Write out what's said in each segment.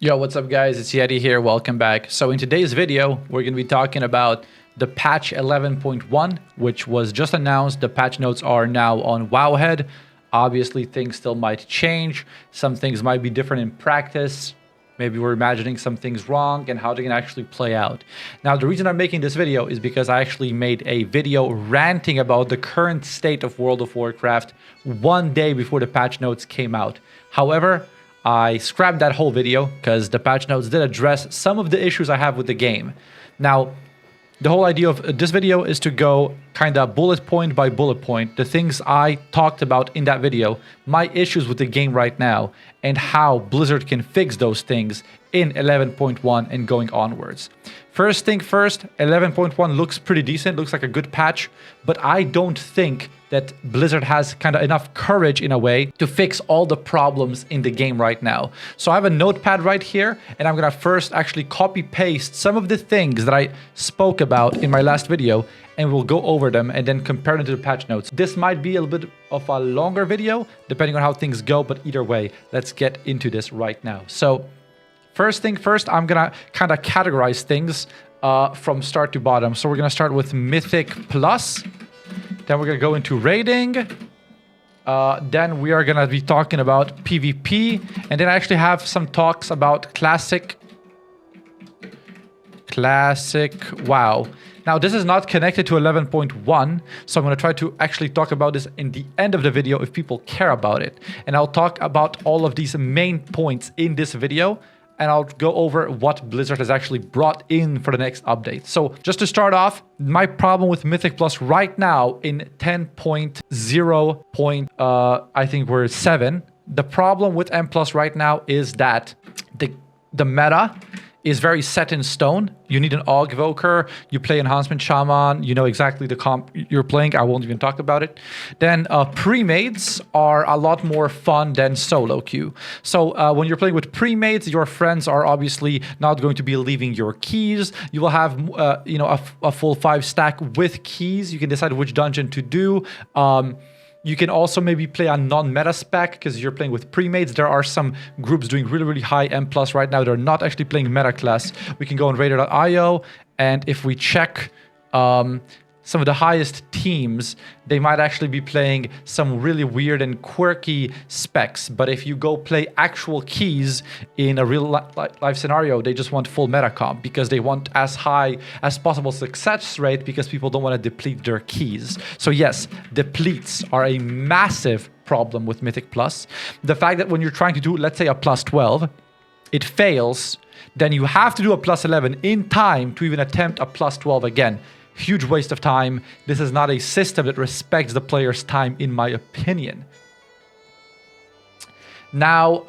Yo, what's up guys? It's Yeti here. Welcome back. So in today's video, we're going to be talking about the patch 11.1, which was just announced. The patch notes are now on Wowhead. Obviously, things still might change. Some things might be different in practice. Maybe we're imagining some things wrong and how they can actually play out. Now, the reason I'm making this video is because I actually made a video ranting about the current state of World of Warcraft one day before the patch notes came out. However, I scrapped that whole video because the patch notes did address some of the issues I have with the game. Now, the whole idea of this video is to go kind of bullet point by bullet point, the things I talked about in that video, my issues with the game right now, and how Blizzard can fix those things in 11.1 and going onwards. First thing first, 11.1 looks pretty decent, looks like a good patch, but I don't think that Blizzard has kind of enough courage in a way to fix all the problems in the game right now. So I have a notepad right here, and I'm gonna first actually copy paste some of the things that I spoke about in my last video, and we'll go over them and then compare them to the patch notes. This might be a little bit of a longer video, depending on how things go, but either way, let's get into this right now. So first thing first, I'm gonna kind of categorize things from start to bottom. So we're gonna start with Mythic Plus. Then we're going to go into raiding. Then we are going to be talking about PvP. And then I actually have some talks about Classic. Wow. Now, this is not connected to 11.1. So I'm going to try to actually talk about this in the end of the video if people care about it. And I'll talk about all of these main points in this video. And I'll go over what Blizzard has actually brought in for the next update. So just to start off, my problem with Mythic Plus right now in 10.0. I think we're 7. The problem with M Plus right now is that the meta is very set in stone. You need an Augvoker, you play Enhancement Shaman, you know exactly the comp you're playing, I won't even talk about it. Then pre-mades are a lot more fun than solo queue. So when you're playing with pre-mades, your friends are obviously not going to be leaving your keys. You will have a full 5 stack with keys. You can decide which dungeon to do. You can also maybe play a non-meta spec because you're playing with pre-mades. There are some groups doing really, really high M+ right now. They're not actually playing meta class. We can go on Raider.io, and if we check some of the highest teams, they might actually be playing some really weird and quirky specs. But if you go play actual keys in a real life scenario, they just want full meta comp because they want as high as possible success rate because people don't want to deplete their keys. So yes, depletes are a massive problem with Mythic Plus. The fact that when you're trying to do, let's say, a plus 12, it fails, then you have to do a plus 11 in time to even attempt a plus 12 again. Huge waste of time. This is not a system that respects the player's time, in my opinion. Now,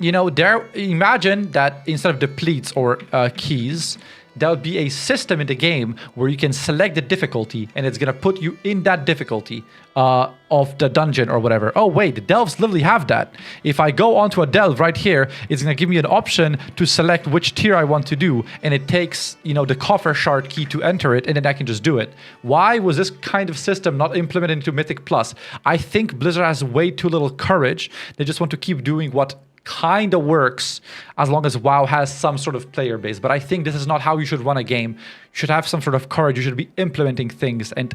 imagine that instead of depletes or keys, there would be a system in the game where you can select the difficulty and it's going to put you in that difficulty of the dungeon or whatever. Oh, wait, the delves literally have that. If I go onto a delve right here, it's going to give me an option to select which tier I want to do. And it takes, the coffer shard key to enter it, and then I can just do it. Why was this kind of system not implemented into Mythic Plus? I think Blizzard has way too little courage. They just want to keep doing what kind of works as long as WoW has some sort of player base. But I think this is not how you should run a game. You should have some sort of courage. You should be implementing things and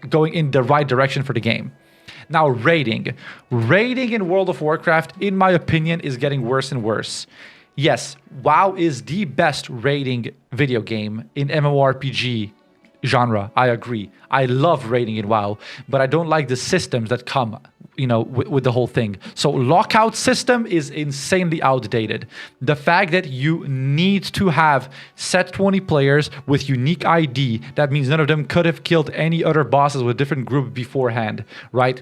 going in the right direction for the game. Now, raiding. Raiding in World of Warcraft, in my opinion, is getting worse and worse. Yes, WoW is the best raiding video game in MMORPG genre. I agree. I love raiding in WoW, but I don't like the systems that come with the whole thing. So lockout system is insanely outdated. The fact that you need to have set 20 players with unique ID, that means none of them could have killed any other bosses with different group beforehand, right?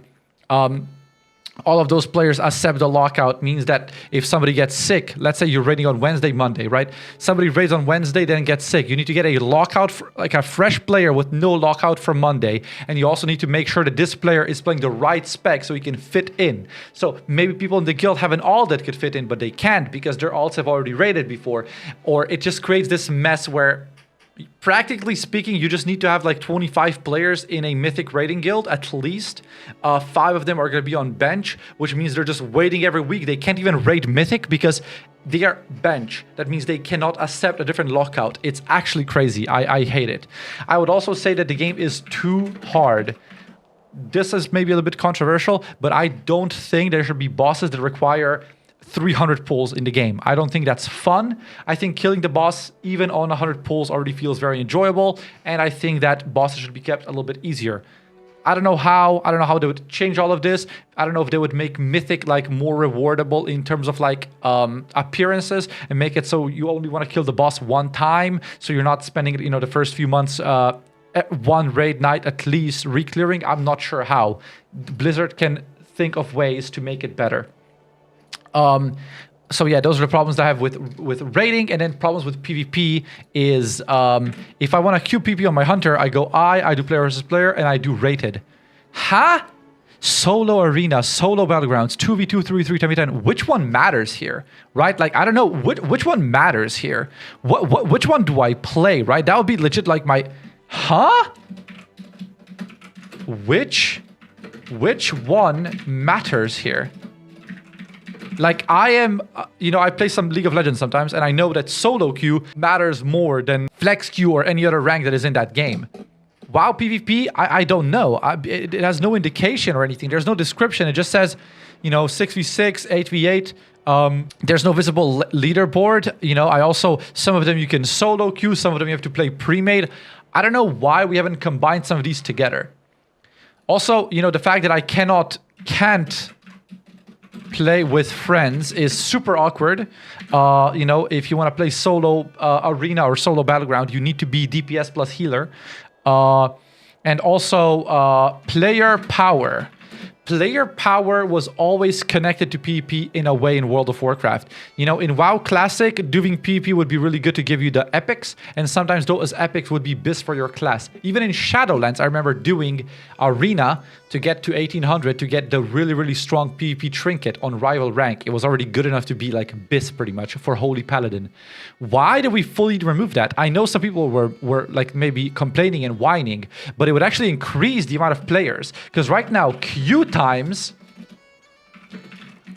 All of those players accept the lockout means that if somebody gets sick, let's say you're raiding on Wednesday, Monday, right? Somebody raids on Wednesday, then gets sick. You need to get a lockout, like a fresh player with no lockout for Monday. And you also need to make sure that this player is playing the right spec so he can fit in. So maybe people in the guild have an alt that could fit in, but they can't because their alts have already raided before. Or it just creates this mess where practically speaking, you just need to have like 25 players in a Mythic raiding guild at least. 5 of them are going to be on bench, which means they're just waiting every week. They can't even raid Mythic because their bench. That means they cannot accept a different lockout. It's actually crazy. I hate it. I would also say that the game is too hard. This is maybe a little bit controversial, but I don't think there should be bosses that require 300 pulls in the game. I don't think that's fun. I think killing the boss even on 100 pulls already feels very enjoyable, and I think that bosses should be kept a little bit easier. I don't know how they would change all of this. I don't know if they would make Mythic like more rewardable in terms of like appearances and make it so you only want to kill the boss one time, so you're not spending, you know, the first few months at one raid night at least re-clearing. I'm not sure how. Blizzard can think of ways to make it better. So yeah, those are the problems that I have with raiding. And then problems with PvP is if I want to queue PvP on my hunter, I go I do player versus player, and I do rated. Huh? Solo arena, solo battlegrounds, 2v2, 3v3, 10v10. Which one matters here, right? Like, I don't know. Which one matters here? Which one do I play, right? That would be legit like my... Huh? Which one matters here? Like, I am, you know, I play some League of Legends sometimes, and I know that solo queue matters more than flex queue or any other rank that is in that game. WoW PvP, I don't know. It has no indication or anything. There's no description. It just says, you know, 6v6, 8v8. There's no visible leaderboard. You know, I also, some of them you can solo queue, some of them you have to play pre-made. I don't know why we haven't combined some of these together. Also, you know, the fact that I can't play with friends is super awkward. You know, if you want to play solo arena or solo battleground, you need to be DPS plus healer. And also player power. Player power was always connected to PvP in a way in World of Warcraft. You know, in WoW Classic, doing PvP would be really good to give you the epics, and sometimes those epics would be bis for your class. Even in Shadowlands, I remember doing Arena to get to 1800 to get the really, really strong PvP trinket on rival rank. It was already good enough to be like bis pretty much for Holy Paladin. Why did we fully remove that? I know some people were like maybe complaining and whining, but it would actually increase the amount of players, because right now queue times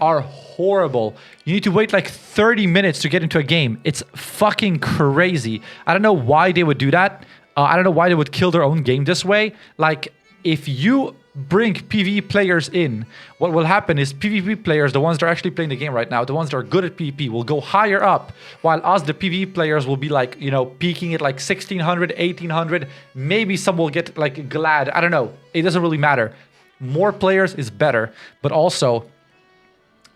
are horrible. You need to wait like 30 minutes to get into a game. It's fucking crazy. I don't know why they would do that. I don't know why they would kill their own game this way. Like, if you bring PvE players in, what will happen is PvP players, the ones that are actually playing the game right now, the ones that are good at PvP, will go higher up, while us, the PvE players, will be like, you know, peaking at like 1600, 1800. Maybe some will get like glad. I don't know. It doesn't really matter. More players is better, but also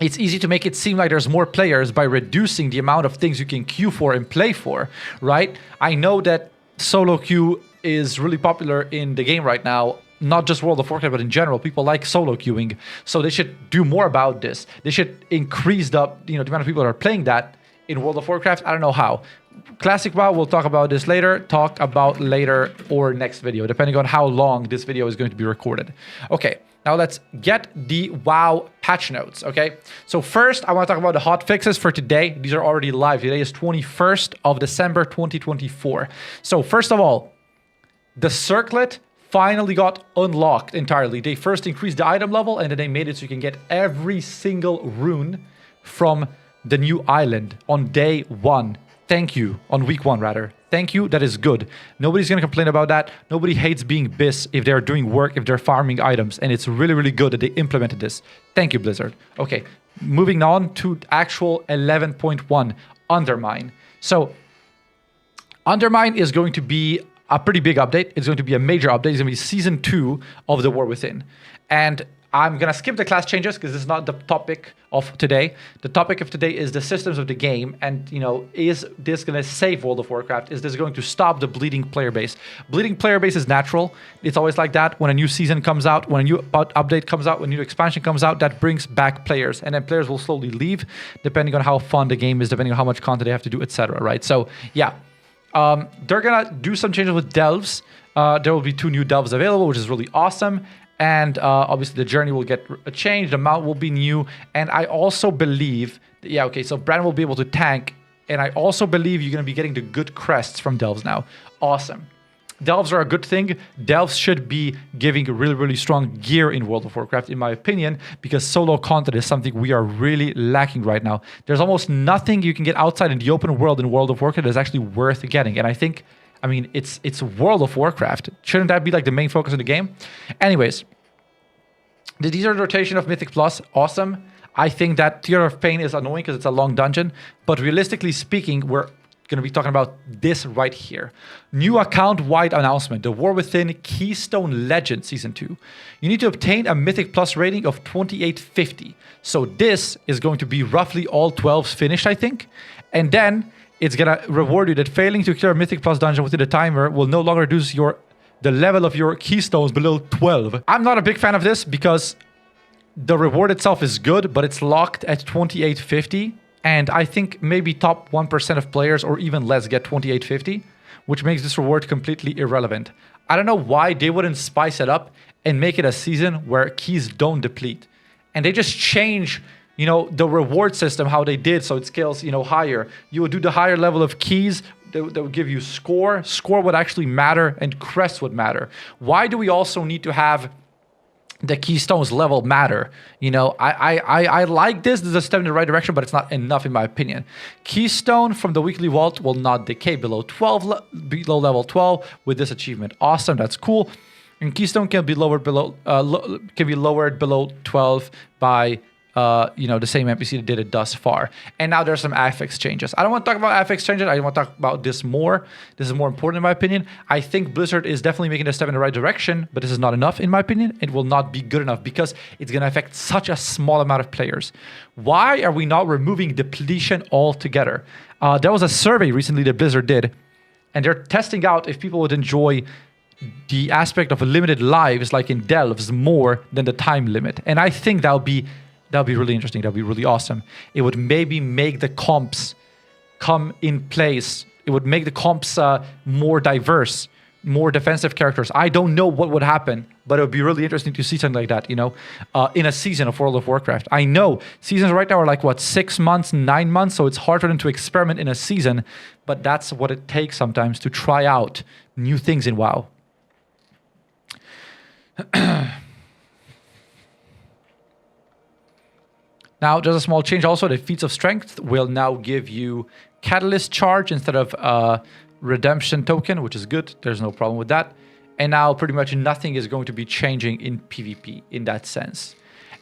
it's easy to make it seem like there's more players by reducing the amount of things you can queue for and play for, right? I know that solo queue is really popular in the game right now, not just World of Warcraft, but in general. People like solo queuing, so they should do more about this. They should increase the, you know, the amount of people that are playing that in World of Warcraft. I don't know how. Classic WoW, we'll talk about this later. Talk about later or next video, depending on how long this video is going to be recorded. Okay, now let's get the WoW patch notes, okay? So first, I want to talk about the hot fixes for today. These are already live. Today is 21st of December, 2024. So first of all, the circlet finally got unlocked entirely. They first increased the item level, and then they made it so you can get every single rune from the new island on day one. Thank you. On week one, rather. Thank you. That is good. Nobody's going to complain about that. Nobody hates being bis if they're doing work, if they're farming items. And it's really, really good that they implemented this. Thank you, Blizzard. Okay, moving on to actual 11.1, Undermine. So, Undermine is going to be a pretty big update. It's going to be a major update. It's going to be Season 2 of The War Within. And I'm going to skip the class changes because this is not the topic of today. The topic of today is the systems of the game. And, you know, is this going to save World of Warcraft? Is this going to stop the bleeding player base? Bleeding player base is natural. It's always like that. When a new season comes out, when a new update comes out, when a new expansion comes out, that brings back players. And then players will slowly leave, depending on how fun the game is, depending on how much content they have to do, etc. Right? So, yeah. They're going to do some changes with delves. There will be 2 new delves available, which is really awesome. And obviously the journey will get changed, the mount will be new, and I also believe, yeah, okay, so Brand will be able to tank, and I also believe you're going to be getting the good crests from delves now. Awesome. Delves are a good thing. Delves should be giving really, really strong gear in World of Warcraft, in my opinion, because solo content is something we are really lacking right now. There's almost nothing you can get outside in the open world in World of Warcraft that's actually worth getting. And I think, I mean, it's World of Warcraft. Shouldn't that be like the main focus of the game? Anyways, the desert rotation of Mythic Plus, awesome. I think that Theater of Pain is annoying because it's a long dungeon. But realistically speaking, we're going to be talking about this right here. New account-wide announcement. The War Within Keystone Legend Season 2. You need to obtain a Mythic Plus rating of 2850. So this is going to be roughly all 12s finished, I think. And then it's going to reward you that failing to clear a Mythic Plus dungeon within the timer will no longer reduce the level of your Keystones below 12. I'm not a big fan of this because the reward itself is good, but it's locked at 2850. And I think maybe top 1% of players or even less get 2850, which makes this reward completely irrelevant. I don't know why they wouldn't spice it up and make it a season where keys don't deplete. And they just change, you know, the reward system, how they did, so it scales, you know, higher. You would do the higher level of keys, that would give you score. Score would actually matter, and crest would matter. Why do we also need to have the Keystones level matter? You know, I like this. This is a step in the right direction, but it's not enough in my opinion. Keystone from the weekly vault will not decay below below level 12 with this achievement. Awesome, that's cool. And Keystone can be lowered below 12 by you know, the same NPC that did it thus far. And now there's some affix changes. I don't want to talk about affix changes. I want to talk about this more. This is more important in my opinion. I think Blizzard is definitely making a step in the right direction, but this is not enough in my opinion. It will not be good enough because it's going to affect such a small amount of players. Why are we not removing depletion altogether? There was a survey recently that Blizzard did, and they're testing out if people would enjoy the aspect of limited lives, like in Delves, more than the time limit. And I think that'll be really interesting. That'll be really awesome. It would maybe make the comps come in place. It would make the comps more diverse, more defensive characters. I don't know what would happen, but it would be really interesting to see something like that, you know, in a season of World of Warcraft. I know seasons right now are like, what, 6 months, 9 months, so it's hard for them to experiment in a season, but that's what it takes sometimes to try out new things in WoW. Now, there's a small change also. The Feats of Strength will now give you Catalyst Charge instead of Redemption Token, which is good. There's no problem with that. And now pretty much nothing is going to be changing in PvP in that sense.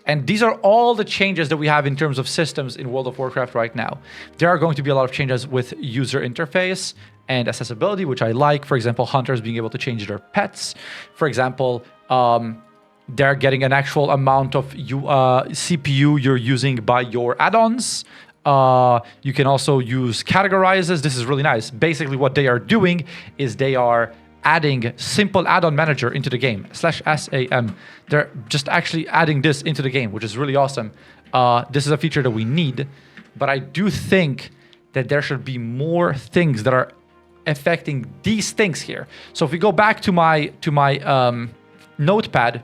And these are all the changes that we have in terms of systems in World of Warcraft right now. There are going to be a lot of changes with user interface and accessibility, which I like. For example, hunters being able to change their pets. For example, they're getting an actual amount of CPU you're using by your add-ons. You can also use categorizes. This is really nice. Basically, what they are doing is they are adding simple add-on manager into the game, /SAM. They're just actually adding this into the game, which is really awesome. This is a feature that we need, but I do think that there should be more things that are affecting these things here. So if we go back to my notepad,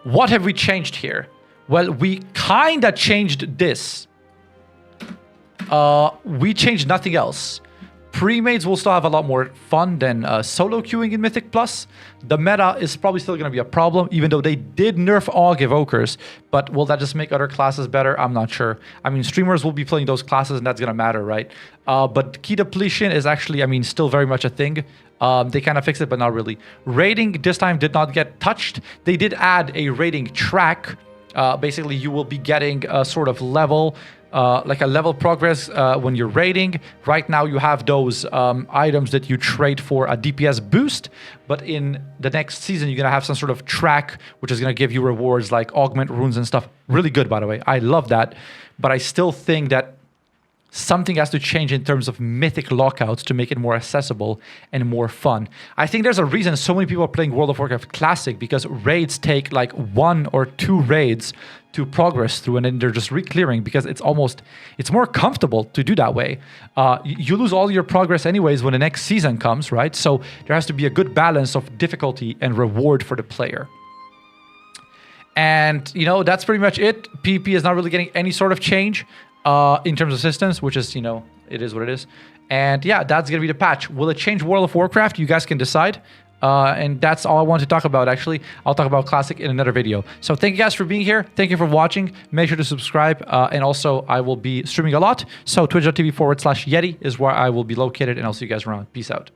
what have we changed here? Well, we kind of changed this. We changed nothing else. Pre-mates will still have a lot more fun than solo queuing in Mythic Plus. The meta is probably still going to be a problem, even though they did nerf AUG Evokers. But will that just make other classes better? I'm not sure. I mean, streamers will be playing those classes, and that's going to matter, right? But key depletion is actually, I mean, still very much a thing. They kind of fixed it, but not really. Rating this time did not get touched. They did add a rating track. Basically, you will be getting a sort of level, like a level progress when you're raiding. Right now, you have those items that you trade for a DPS boost. But in the next season, you're going to have some sort of track, which is going to give you rewards like augment runes and stuff. Really good, by the way. I love that. But I still think that something has to change in terms of Mythic lockouts to make it more accessible and more fun. I think there's a reason so many people are playing World of Warcraft Classic, because raids take like 1 or 2 raids to progress through, and then they're just re-clearing because it's more comfortable to do that way. You lose all your progress anyways when the next season comes, right? So there has to be a good balance of difficulty and reward for the player. And, you know, that's pretty much it. PvP is not really getting any sort of change. in terms of systems, which is, it is what it is. And yeah, that's going to be the patch. Will it change World of Warcraft? You guys can decide. And that's all I want to talk about, actually. I'll talk about Classic in another video. So thank you guys for being here. Thank you for watching. Make sure to subscribe. And also, I will be streaming a lot. So twitch.tv/Yeti is where I will be located. And I'll see you guys around. Peace out.